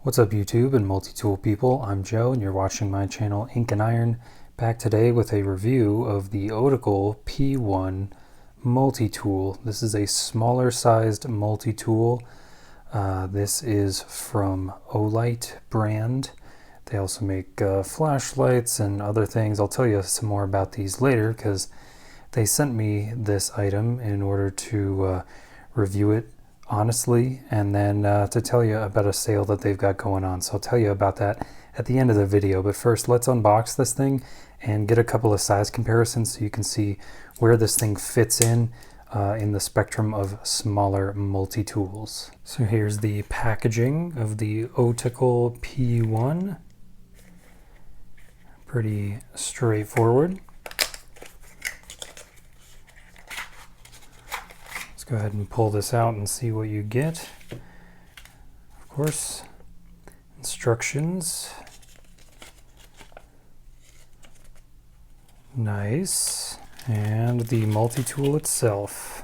What's up YouTube and Multitool people, I'm Joe and you're watching my channel Ink&Iron, back today with a review of the Otacle P1 Multitool. This is a smaller sized multi-tool. This is from Olight brand. They also make flashlights and other things. I'll tell you some more about these later because they sent me this item in order to review it honestly, and then to tell you about a sale that they've got going on. So I'll tell you about that at the end of the video, but first let's unbox this thing and get a couple of size comparisons so you can see where this thing fits in the spectrum of smaller multi-tools. So here's the packaging of the Otacle P1. Pretty straightforward. Go ahead and pull this out and see what you get. Of course, instructions. Nice. And the multi-tool itself.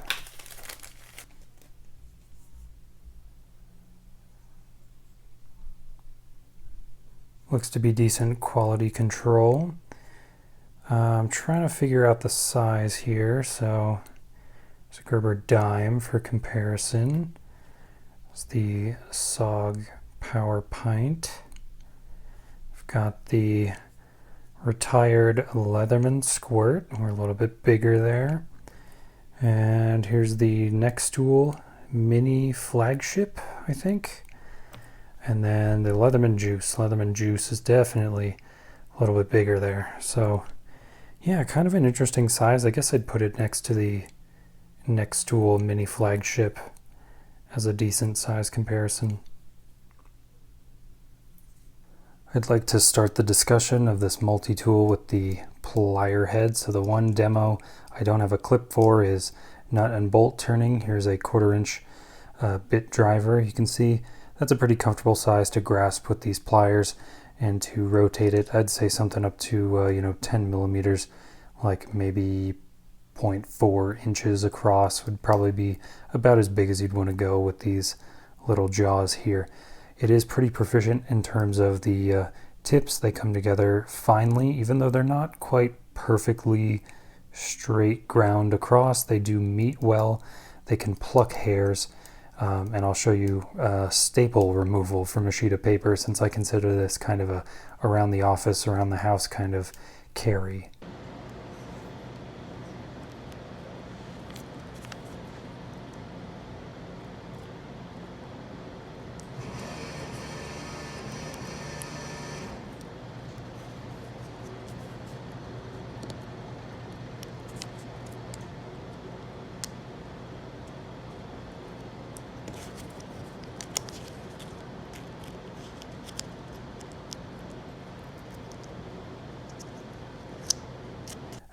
Looks to be decent quality control. I'm trying to figure out the size here, so it's a Gerber dime for comparison. It's the SOG Power Pint. I've got the retired Leatherman Squirt. We're a little bit bigger there. And here's the Next Tool Mini Flagship, I think. And then the Leatherman Juice. Leatherman Juice is definitely a little bit bigger there. So yeah, kind of an interesting size. I guess I'd put it next to the Next Tool Mini Flagship as a decent size comparison. I'd like to start the discussion of this multi-tool with the plier head. So the one demo I don't have a clip for is nut and bolt turning. Here's a 1/4 inch bit driver. You can see that's a pretty comfortable size to grasp with these pliers, and to rotate it, I'd say something up to 10 millimeters, like maybe 0.4 inches across would probably be about as big as you'd want to go with these little jaws here. It is pretty proficient in terms of the tips. They come together finely, even though they're not quite perfectly straight ground across. They do meet well. They can pluck hairs, and I'll show you staple removal from a sheet of paper, since I consider this kind of a around the office, around the house kind of carry.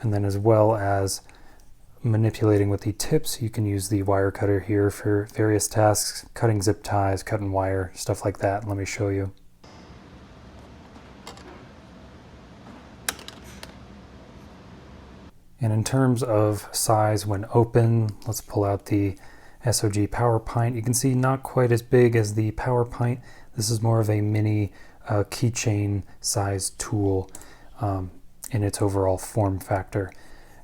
And then, as well as manipulating with the tips, you can use the wire cutter here for various tasks, cutting zip ties, cutting wire, stuff like that. Let me show you. And in terms of size when open, let's pull out the SOG Power Pint. You can see not quite as big as the Power Pint. This is more of a mini keychain sized tool in its overall form factor.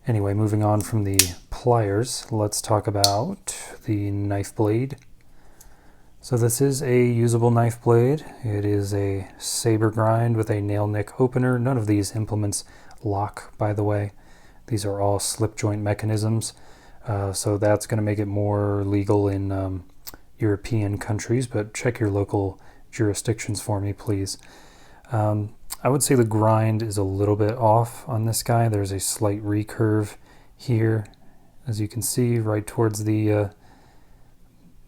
Anyway, moving on from the pliers, let's talk about the knife blade. So this is a usable knife blade. It is a saber grind with a nail nick opener. None of these implements lock, by the way. These are all slip joint mechanisms, so that's going to make it more legal in European countries, but check your local jurisdictions for me, please. I would say the grind is a little bit off on this guy. There's a slight recurve here, as you can see, right towards the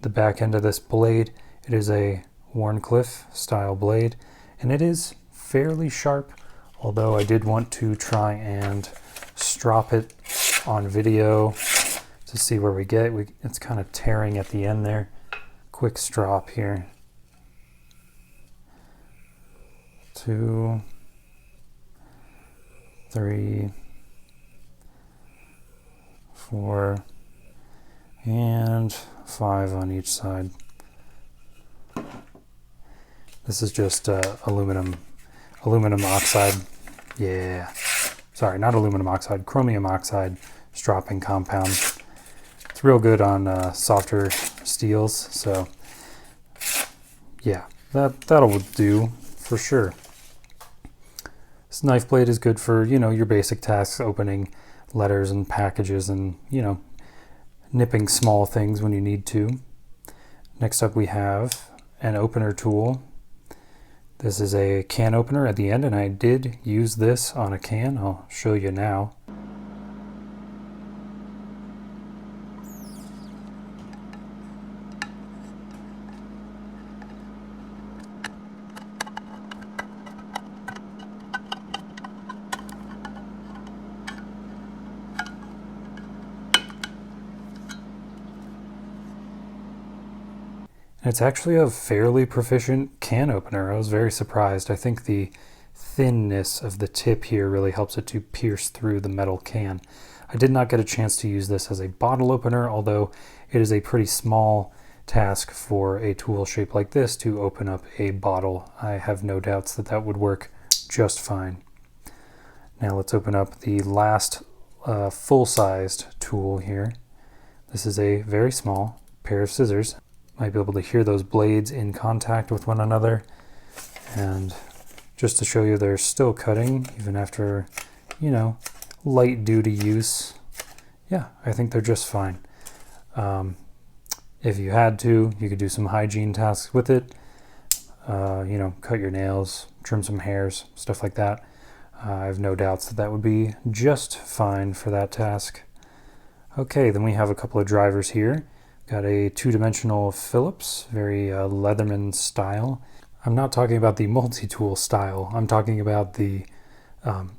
back end of this blade. It is a Wharncliffe style blade, and it is fairly sharp, although I did want to try and strop it on video to see where we get. It's kind of tearing at the end there. Quick strop here. 2, 3, 4, and 5 on each side. This is just aluminum oxide. Yeah, sorry, not aluminum oxide, chromium oxide stropping compound. It's real good on softer steels, so yeah, that'll do for sure. This knife blade is good for, you know, your basic tasks, opening letters and packages and, you know, nipping small things when you need to. Next up we have an opener tool. This is a can opener at the end, and I did use this on a can. I'll show you now. It's actually a fairly proficient can opener. I was very surprised. I think the thinness of the tip here really helps it to pierce through the metal can. I did not get a chance to use this as a bottle opener, although it is a pretty small task for a tool shaped like this to open up a bottle. I have no doubts that that would work just fine. Now let's open up the last full-sized tool here. This is a very small pair of scissors. Might be able to hear those blades in contact with one another. And just to show you they're still cutting even after, you know, light duty use. Yeah, I think they're just fine. If you had to, you could do some hygiene tasks with it. You know, cut your nails, trim some hairs, stuff like that. I have no doubts that that would be just fine for that task. Okay, then we have a couple of drivers here. Got a two-dimensional Phillips, very Leatherman style. I'm not talking about the Multitool style. I'm talking about the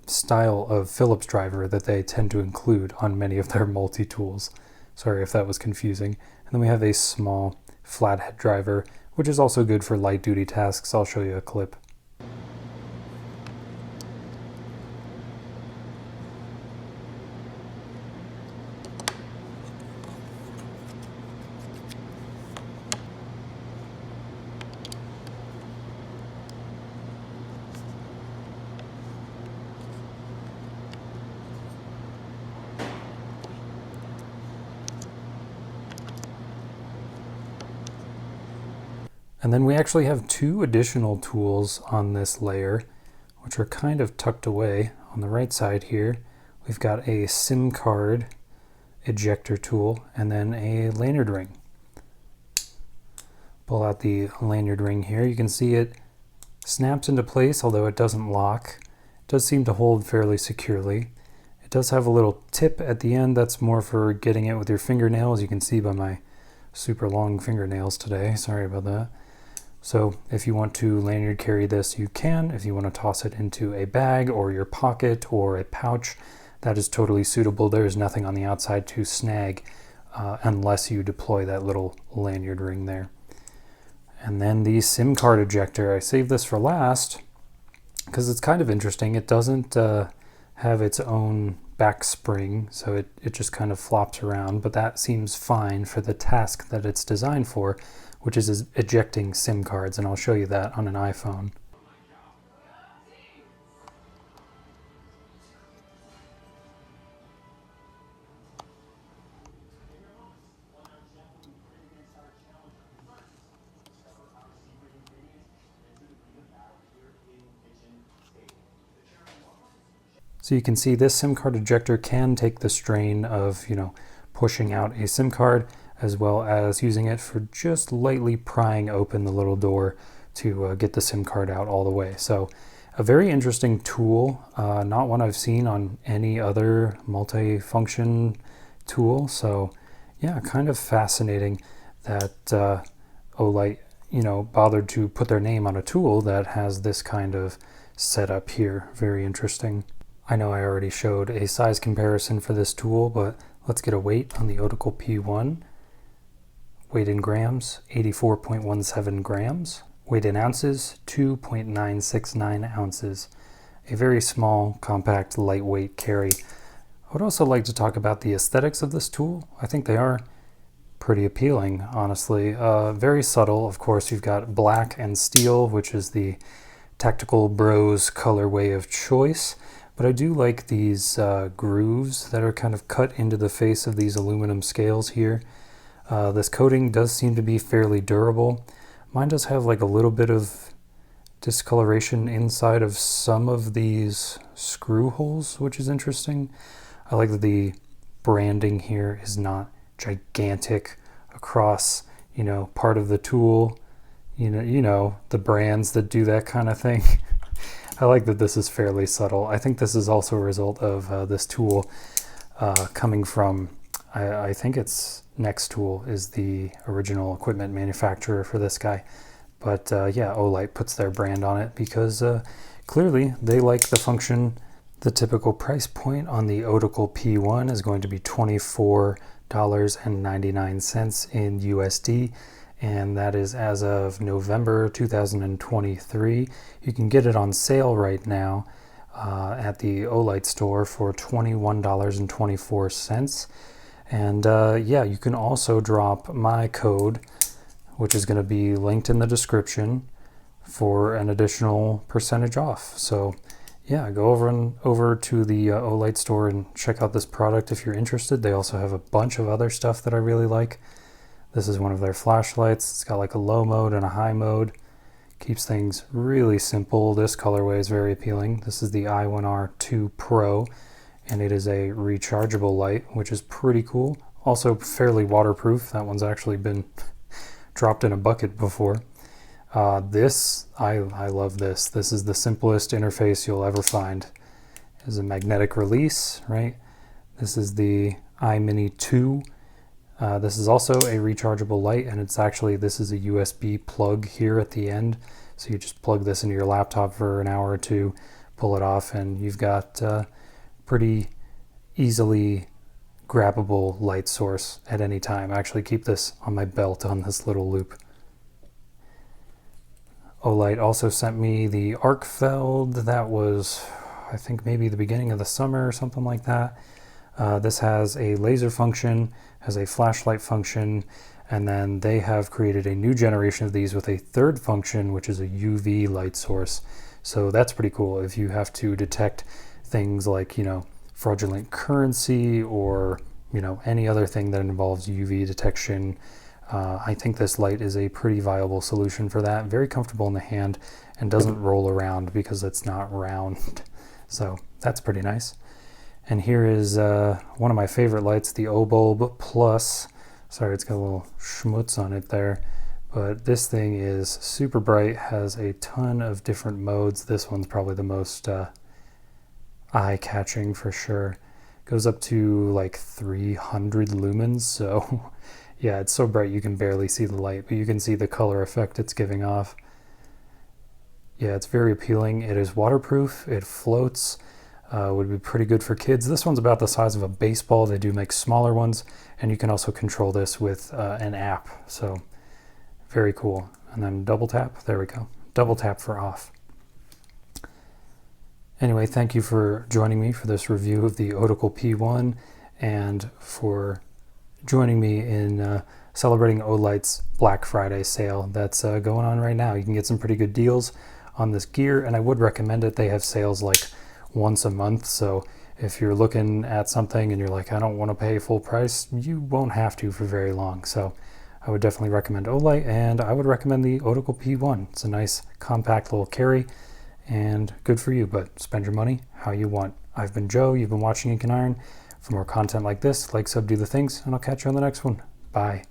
style of Phillips driver that they tend to include on many of their multi-tools. Sorry if that was confusing. And then we have a small flathead driver, which is also good for light-duty tasks. I'll show you a clip. And then we actually have two additional tools on this layer, which are kind of tucked away. On the right side here, we've got a SIM card ejector tool and then a lanyard ring. Pull out the lanyard ring here. You can see it snaps into place, although it doesn't lock. It does seem to hold fairly securely. It does have a little tip at the end that's more for getting it with your fingernails. You can see by my super long fingernails today. Sorry about that. So if you want to lanyard carry this, you can. If you want to toss it into a bag or your pocket or a pouch, that is totally suitable. There is nothing on the outside to snag unless you deploy that little lanyard ring there. And then the SIM card ejector. I saved this for last because it's kind of interesting. It doesn't have its own back spring, so it just kind of flops around, but that seems fine for the task that it's designed for, which is ejecting SIM cards, and I'll show you that on an iPhone. So you can see this SIM card ejector can take the strain of, you know, pushing out a SIM card, as well as using it for just lightly prying open the little door to get the SIM card out all the way. So a very interesting tool, not one I've seen on any other multi-function tool. So yeah, kind of fascinating that Olight, you know, bothered to put their name on a tool that has this kind of setup here. Very interesting. I know I already showed a size comparison for this tool, but let's get a weight on the Otacle P1. Weight in grams, 84.17 grams. Weight in ounces, 2.969 ounces. A very small, compact, lightweight carry. I would also like to talk about the aesthetics of this tool. I think they are pretty appealing, honestly. Very subtle, of course. You've got black and steel, which is the Tactical Bros colorway of choice. But I do like these grooves that are kind of cut into the face of these aluminum scales here. This coating does seem to be fairly durable. Mine does have like a little bit of discoloration inside of some of these screw holes, which is interesting. I like that the branding here is not gigantic across, part of the tool. The brands that do that kind of thing. I like that this is fairly subtle. I think this is also a result of this tool coming from, I think it's Next Tool is the original equipment manufacturer for this guy. But yeah, Olight puts their brand on it because clearly they like the function. The typical price point on the Otacle P1 is going to be $24.99 in USD, and that is as of November 2023. You can get it on sale right now at the Otacle Store for $21.24. And yeah, you can also drop my code, which is going to be linked in the description, for an additional percentage off. So yeah, go over to the Otacle Store and check out this product if you're interested. They also have a bunch of other stuff that I really like. This is one of their flashlights. It's got like a low mode and a high mode. Keeps things really simple. This colorway is very appealing. This is the I1R2 Pro, and it is a rechargeable light, which is pretty cool. Also fairly waterproof. That one's actually been dropped in a bucket before. I love this. This is the simplest interface you'll ever find. It's a magnetic release, right? This is the iMini 2. This is also a rechargeable light, and this is a USB plug here at the end. So you just plug this into your laptop for an hour or two, pull it off, and you've got pretty easily grabbable light source at any time. I actually keep this on my belt on this little loop. Olight also sent me the Arcfeld. That was, I think, maybe the beginning of the summer or something like that. This has a laser function, has a flashlight function, and then they have created a new generation of these with a third function, which is a UV light source. So that's pretty cool. If you have to detect things like, fraudulent currency or, any other thing that involves UV detection, I think this light is a pretty viable solution for that. Very comfortable in the hand and doesn't roll around because it's not round. So that's pretty nice. And here is one of my favorite lights, the O-Bulb Plus. Sorry, it's got a little schmutz on it there. But this thing is super bright, has a ton of different modes. This one's probably the most eye-catching for sure. Goes up to like 300 lumens, so yeah, it's so bright you can barely see the light, but you can see the color effect it's giving off. Yeah, it's very appealing. It is waterproof, it floats, would be pretty good for kids. This one's about the size of a baseball. They do make smaller ones, and you can also control this with an app, so very cool. And then double tap, there we go. Double tap for off. Anyway, thank you for joining me for this review of the Otacle P1 and for joining me in celebrating Olight's Black Friday sale that's going on right now. You can get some pretty good deals on this gear, and I would recommend it. They have sales like once a month, so if you're looking at something and you're like, I don't want to pay full price, you won't have to for very long. So I would definitely recommend Olight, and I would recommend the Otacle P1. It's a nice compact little carry and good for you, but spend your money how you want. I've been Joe, you've been watching Ink&Iron. For more content like this, like, sub, do the things, and I'll catch you on the next one. Bye.